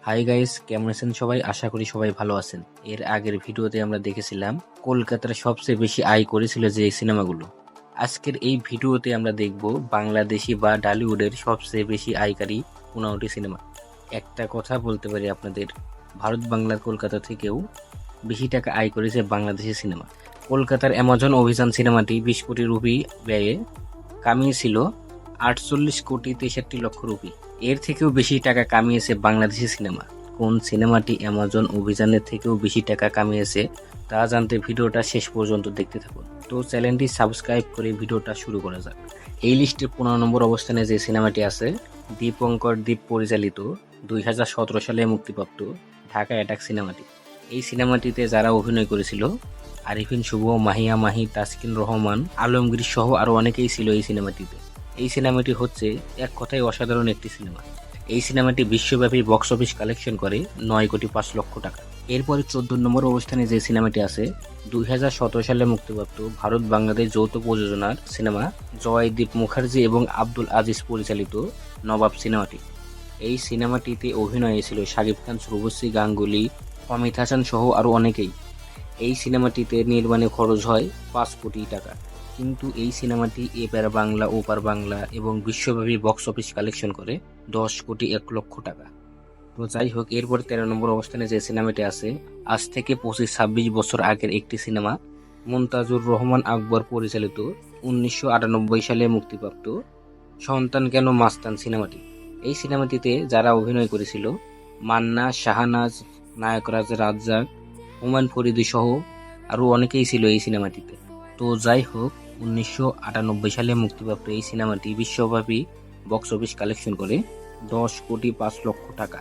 Hi guys, কেমন আছেন সবাই? আশা করি সবাই ভালো আছেন। এর আগের ভিডিওতে আমরা দেখেছিলাম কলকাতার সবচেয়ে বেশি আয় করেছিল যে সিনেমাগুলো। আজকের এই ভিডিওতে আমরা দেখব বাংলাদেশি বা টলিউডের সবচেয়ে বেশি আয়কারী 15টি সিনেমা। একটা কথা বলতে পারি আপনাদের, ভারত বাংলার কলকাতা থেকেও বেশি টাকা আয় করেছে বাংলাদেশি সিনেমা। কলকাতার অ্যামাজন অভিযান সিনেমাটি 20 কোটি রুপি ব্যয়ে কামিয়েছিল 48 কোটি 63 লক্ষ রুপি। এর থেকেও বেশি টাকা কামিয়েছে বাংলাদেশি সিনেমা। কোন সিনেমাটি অ্যামাজন অভিযানের থেকেও বেশি টাকা কামিয়েছে তা জানতে ভিডিওটা শেষ পর্যন্ত দেখতে থাকুন। তো চ্যানেলটি সাবস্ক্রাইব করে ভিডিওটা শুরু করা যাক। এই লিস্টের 15 নম্বর অবস্থানে যে সিনেমাটি আছে, দীপঙ্কর দীপ পরিচালিত 2017 সালে মুক্তিপ্রাপ্ত ঢাকা অ্যাটাক সিনেমাটি। এই সিনেমাটিতে যারা অভিনয় করেছিল, আরিফিন শুভ, মাহিয়া মাহি, তাসকিন রহমান, আলমগীর সহ আরো অনেকেই ছিল এই সিনেমাটিতে। এই সিনেমাটি হচ্ছে এক কথায় অসাধারণ একটি সিনেমা। এই সিনেমাটি বিশ্বব্যাপী বক্স অফিস কালেকশন করে 9 কোটি 5 লক্ষ টাকা। এরপরে 14 নম্বর অবস্থানে যে সিনেমাটি আছে, 2017 সালে মুক্তিপ্রাপ্ত ভারত বাংলাদেশ যৌথ প্রযোজনার সিনেমা জয়দীপ মুখার্জি এবং আব্দুল আজিজ পরিচালিত নবাব সিনেমাটি। এই সিনেমাটিতে অভিনয়ে ছিল শাকিব খান, শুভশ্রী গাঙ্গুলি, অমিত হাসান সহ আরো অনেকেই। এই সিনেমাটিতে নির্মাণে খরচ হয় 5 কোটি টাকা। কিন্তু এই সিনেমাটি এপার বাংলা ওপার বাংলা এবং বিশ্বব্যাপী বক্স অফিস কালেকশন করে 10 কোটি 1 লক্ষ টাকা। তো যাই হোক, এরপর 13 নম্বর অবস্থানে যে সিনেমাটি আছে, আজ থেকে 25-26 বছর আগের একটি সিনেমা, মুনতাজুর রহমান আকবর পরিচালিত 1998 সালে মুক্তিপ্রাপ্ত সন্তান কেন মাস্তান সিনেমাটি। এই সিনেমাটিতে যারা অভিনয় করেছিল, মান্না, শাহনাজ, নায়করাজ রাজ্জাক, হুমায়ুন ফরিদি সহ আরো অনেকেই ছিল এই সিনেমাটিতে। তো যাই হোক, 1998 সালে মুক্তিপ্রাপ্ত এই সিনেমাটি বিশ্বব্যাপী বক্স অফিস কালেকশন করে 10 কোটি 5 লক্ষ টাকা,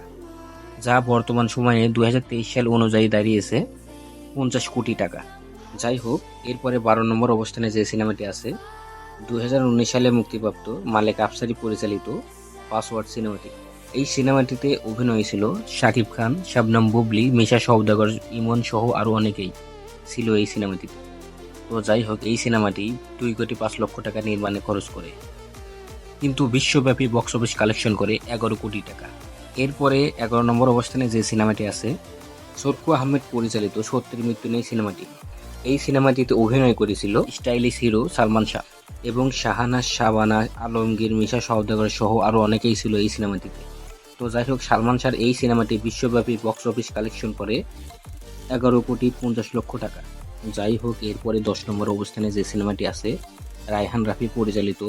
যা বর্তমান সময়ে 2023 সাল অনুযায়ী দাঁড়িয়েছে 50 কোটি টাকা। যাই হোক, এরপরে 12 নম্বর অবস্থানে যে সিনেমাটি আছে, 2019 সালে মুক্তিপ্রাপ্ত মালেক আফসারি পরিচালিত পাসওয়ার্ড সিনেমাটি। এই সিনেমাটিতে অভিনয় ছিল শাকিব খান, শবনম বুবলি, মিশা সওদাগর, ইমন সহ আরো অনেকেই ছিল এই সিনেমাটিতে। তো যাই হোক, এই সিনেমাটি 2 কোটি 5 লক্ষ টাকা নির্মাণে খরচ করে, কিন্তু বিশ্বব্যাপী বক্স অফিস কালেকশন করে 11 কোটি টাকা। এরপরে 11 নম্বর অবস্থানে যে সিনেমাটি আছে, সরকু আহমেদ পরিচালিত সত্যের মৃত্যু নেই সিনেমাটি। এই সিনেমাটিতে অভিনয় করেছিল স্টাইলিশ হিরো সালমান শাহ এবং শাহানাজ, শাবানা, আলমগীর, মিশা সওদাগর সহ আরো অনেকেই ছিল এই সিনেমাটিতে। তো যাই হোক, সালমান শাহর এই সিনেমাটি বিশ্বব্যাপী বক্স অফিস কালেকশন করে 11 কোটি 50 লক্ষ টাকা। যাই হোক, এরপরে 10 নম্বর অবস্থানে যে সিনেমাটি আছে, রায়হান রাফি পরিচালিত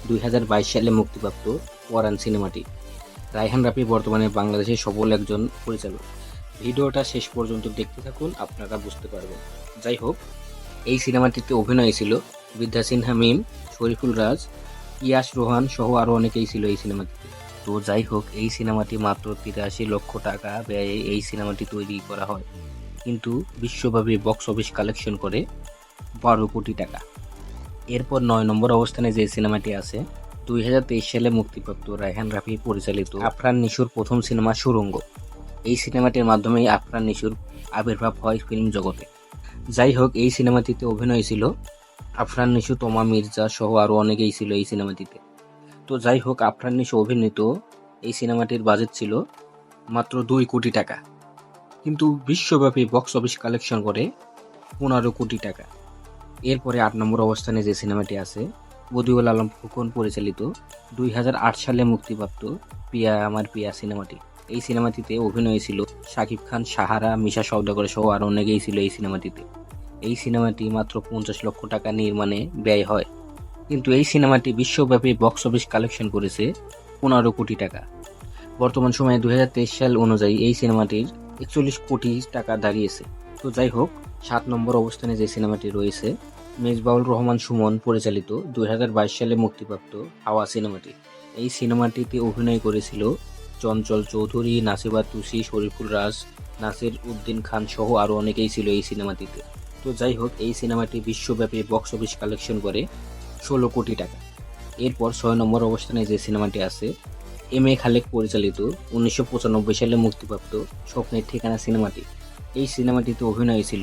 2022 সালে মুক্তিপ্রাপ্ত পরাণ সিনেমাটি। রায়হান রাফি বর্তমানে বাংলাদেশের সফল একজন পরিচালক। ভিডিওটা শেষ পর্যন্ত দেখতে থাকুন, আপনারা বুঝতে পারবেন। যাই হোক, এই সিনেমাটিতে অভিনয় ছিল বিদ্যা সিনহা মিম, শরীফুল রাজ, ইয়াশ রোহান সহ আরো অনেকেই ছিল এই সিনেমাটিতে। তো যাই হোক, এই সিনেমাটি মাত্র 83 লক্ষ টাকা ব্যয়ে এই সিনেমাটি তৈরি করা হয়, কিন্তু বিশ্বব্যাপী বক্স অফিস কালেকশন করে 12 কোটি টাকা। এরপর 9 নম্বর অবস্থানে যে সিনেমাটি আছে, 2023 সালে মুক্তিপ্রাপ্ত রায়হান রাফি পরিচালিত আফরান নিশোর প্রথম সিনেমা সুড়ঙ্গ। এই সিনেমাটির মাধ্যমেই আফরান নিশোর আবির্ভাব হয় ফিল্ম জগতে। যাই হোক, এই সিনেমাটিতে অভিনয় ছিল আফরান নিশো, তমা মির্জা সহ আরো অনেকেই ছিল এই সিনেমাটিতে। তো যাই হোক, আফরান নিশো অভিনীত এই সিনেমাটির বাজেট ছিল মাত্র 2 কোটি টাকা, কিন্তু বিশ্বব্যাপী বক্স অফিস কালেকশন করে 15 কোটি টাকা। এরপরে 8 নম্বর অবস্থানে যে সিনেমাটি আছে, বদিউল আলম ফুকন পরিচালিত 2008 সালে মুক্তিপ্রাপ্ত পিয়া আমার পিয়া সিনেমাটি। এই সিনেমাটিতে অভিনয় ছিল শাকিব খান, সাহারা, মিশা সওদাগর সহ আরো অনেকেই ছিল এই সিনেমাটিতে। এই সিনেমাটি মাত্র 50 লক্ষ টাকা নির্মাণে ব্যয় হয়, কিন্তু এই সিনেমাটি বিশ্বব্যাপী বক্স অফিস কালেকশন করেছে 15 কোটি টাকা। বর্তমান সময়ে 2023 সাল অনুযায়ী এই সিনেমাটির 41 কোটি টাকা দাঁড়িয়েছে। তো যাই হোক, 7 নম্বর অবস্থানে যে সিনেমাটি রয়েছে, মেজবাউল রহমান সুমন পরিচালিত 2022 সালে মুক্তিপ্রাপ্ত হাওয়া সিনেমাটি। এই সিনেমাটিতে অভিনয় করেছিল চঞ্চল চৌধুরী, নাসিবা তুসি, শরীফুল রাজ, নাসির উদ্দিন খান সহ আরো অনেকেই ছিল এই সিনেমাটিতে। তো যাই হোক, এই সিনেমাটি বিশ্বব্যাপী বক্স অফিস কালেকশন করে 16 কোটি টাকা। এরপর 6 নম্বর অবস্থানে যে সিনেমাটি আছে, এম এ খালেক পরিচালিত 1995 সালে মুক্তিপ্রাপ্ত স্বপ্নের ঠিকানা সিনেমাটি। এই সিনেমাটিতে অভিনয় ছিল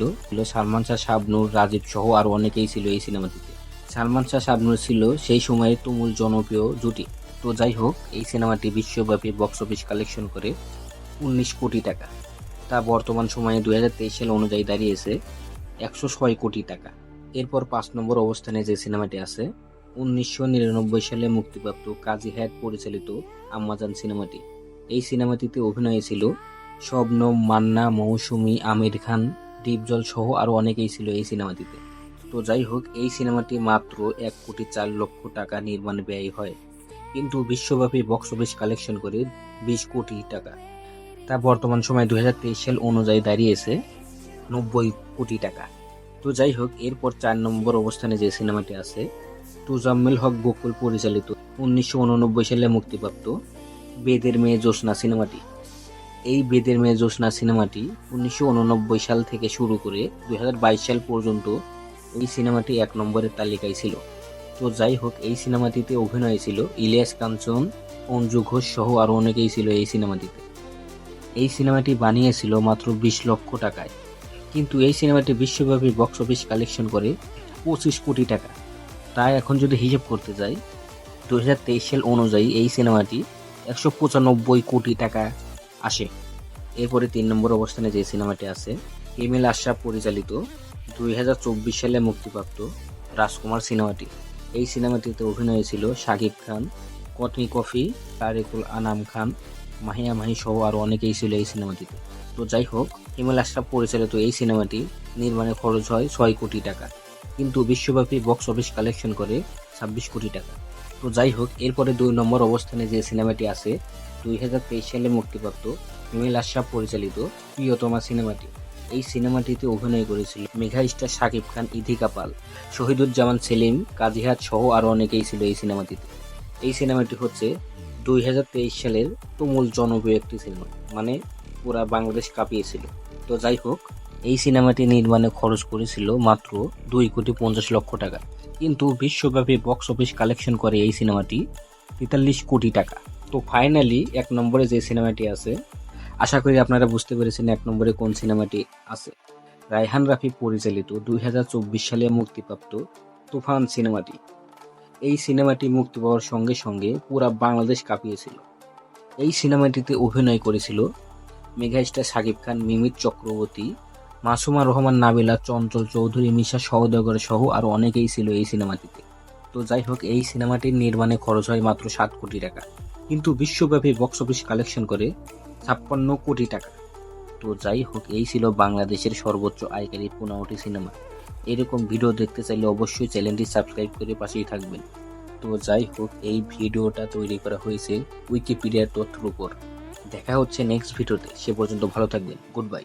সালমান শাহ, শাবনূর, রাজীব সহ আরো অনেকেই ছিল এই সিনেমাটিতে। সালমান শাহ, শাবনূর ছিল সেই সময়ে তুমুল জনপ্রিয় জুটি। তো যাই হোক, এই সিনেমাটি বিশ্বব্যাপী বক্স অফিস কালেকশন করে 19 কোটি টাকা। তা বর্তমান সময়ে 2023 সাল অনুযায়ী দাঁড়িয়েছে 106 কোটি টাকা। এরপর 5 নম্বর অবস্থানে যে সিনেমাটি আছে 1999 সালে মুক্তিপ্রাপ্ত কাজী হায়াৎ পরিচালিত আম্মাজান সিনেমাটি। এই সিনেমাটিতে অভিনয়ে ছিল শবনম, মান্না, মৌসুমী, আমির খান, ডিপজল সহ আরো অনেকেই ছিল এই সিনেমাটিতে। তো যাই হোক, এই সিনেমাটি মাত্র 1,04,00,000 টাকা নির্মাণ ব্যয় হয়, কিন্তু বিশ্বব্যাপী বক্স অফিস কালেকশন করে 20 কোটি টাকা। তা বর্তমান সময় 2023 সাল অনুযায়ী দাঁড়িয়েছে 90 কোটি টাকা। তো যাই হোক, এরপর 4 নম্বর অবস্থানে যে সিনেমাটি আছে তোজাম্মেল হক বকুল পরিচালিত 1989 সালে মুক্তিপ্রাপ্ত বেদের মেয়ে জ্যোৎস্না সিনেমাটি। এই বেদের মেয়ে জ্যোৎস্না সিনেমাটি 1989 সাল থেকে শুরু করে 2022 সাল পর্যন্ত এই সিনেমাটি 1 নম্বরের তালিকায় ছিল। তো যাই হোক, এই সিনেমাটিতে অভিনয় ছিল ইলিয়াস কাঞ্চন, অঞ্জু ঘোষ সহ আরো অনেকেই ছিল এই সিনেমাটিতে। এই সিনেমাটি বানিয়েছিল মাত্র 20 লক্ষ টাকায়, কিন্তু এই সিনেমাটি বিশ্বব্যাপী বক্স অফিস কালেকশন করে 25 কোটি টাকা। তাই এখন যদি হিসাব করতে যাই 2023 সাল অনুযায়ী এই সিনেমাটি 195 কোটি টাকা আসে। এরপরে 3 নম্বর অবস্থানে যে সিনেমাটি আছে এমএল আশরাফ পরিচালিত 2024 সালে মুক্তিপ্রাপ্ত রাজকুমার সিনেমাটি। এই সিনেমাটিতে অভিনয় ছিল শাকিব খান, কটনি কফি, তারেকুল আনাম খান, মাহিয়া মাহি সহ আরো অনেকেই ছিল এই সিনেমাটিতে। তো যাই হোক, এমএল আশরাফ পরিচালিত এই সিনেমাটি নির্মাণে খরচ হয় 6 কোটি টাকা, কিন্তু বিশ্বব্যাপী বক্স অফিস কালেকশন করে 26 কোটি টাকা। তো যাই হোক, এরপরে 2 নম্বর অবস্থানে যে সিনেমাটি আছে 2023 সালে মুক্তিপ্রাপ্ত এমএল আশরাফ পরিচালিত প্রিয়তমা সিনেমাটি। এই সিনেমাটিতে অভিনয় করেছিল মেগা স্টার শাকিব খান, ইথিকা পাল, শহীদুজ্জামান সেলিম, কাজী হায়াৎ সহ আরো অনেকেই ছিল এই সিনেমাটিতে। এই সিনেমাটি হচ্ছে 2023 সালের তুমুল জনপ্রিয় একটি সিনেমা, মানে পুরা বাংলাদেশ কাঁপিয়েছিল। তো যাই হোক, এই সিনেমাটি নির্মাণে খরচ করেছিল মাত্র 2,50,00,000 টাকা, কিন্তু বিশ্বব্যাপী বক্স অফিস কালেকশন করে এই সিনেমাটি 43 কোটি টাকা। তো ফাইনালি 1 নম্বরে যে সিনেমাটি আছে, আশা করি আপনারা বুঝতে পেরেছেন 1 নম্বরে কোন সিনেমাটি আছে। রায়হান রাফি পরিচালিত 2024 সালে মুক্তিপ্রাপ্ত তুফান সিনেমাটি। এই সিনেমাটি মুক্তি পাওয়ার সঙ্গে সঙ্গে পুরা বাংলাদেশ কাঁপিয়েছিল। এই সিনেমাটিতে অভিনয় করেছিল মেগাস্টার শাকিব খান, মিমিত চক্রবর্তী, মাসুমা রহমান, নাবিলা, চঞ্চল চৌধুরী, মিশা সওদাগর সহ আরো অনেকেই ছিল এই সিনেমাটিতে। তো যাই হোক, এই সিনেমাটির নির্মাণে খরচ হয় মাত্র 7 কোটি টাকা, কিন্তু বিশ্বব্যাপী বক্স অফিস কালেকশন করে 56 কোটি টাকা। তো যাই হোক, এই ছিল বাংলাদেশের সর্বোচ্চ আয়কারী 15টি সিনেমা। এরকম ভিডিও দেখতে চাইলে অবশ্যই চ্যানেলটি সাবস্ক্রাইব করে পাশেই থাকবেন। তো যাই হোক, এই ভিডিওটা তৈরি করা হয়েছে উইকিপিডিয়ার তথ্যের উপর। দেখা হচ্ছে নেক্সট ভিডিওতে, সে পর্যন্ত ভালো থাকবেন। Good bye.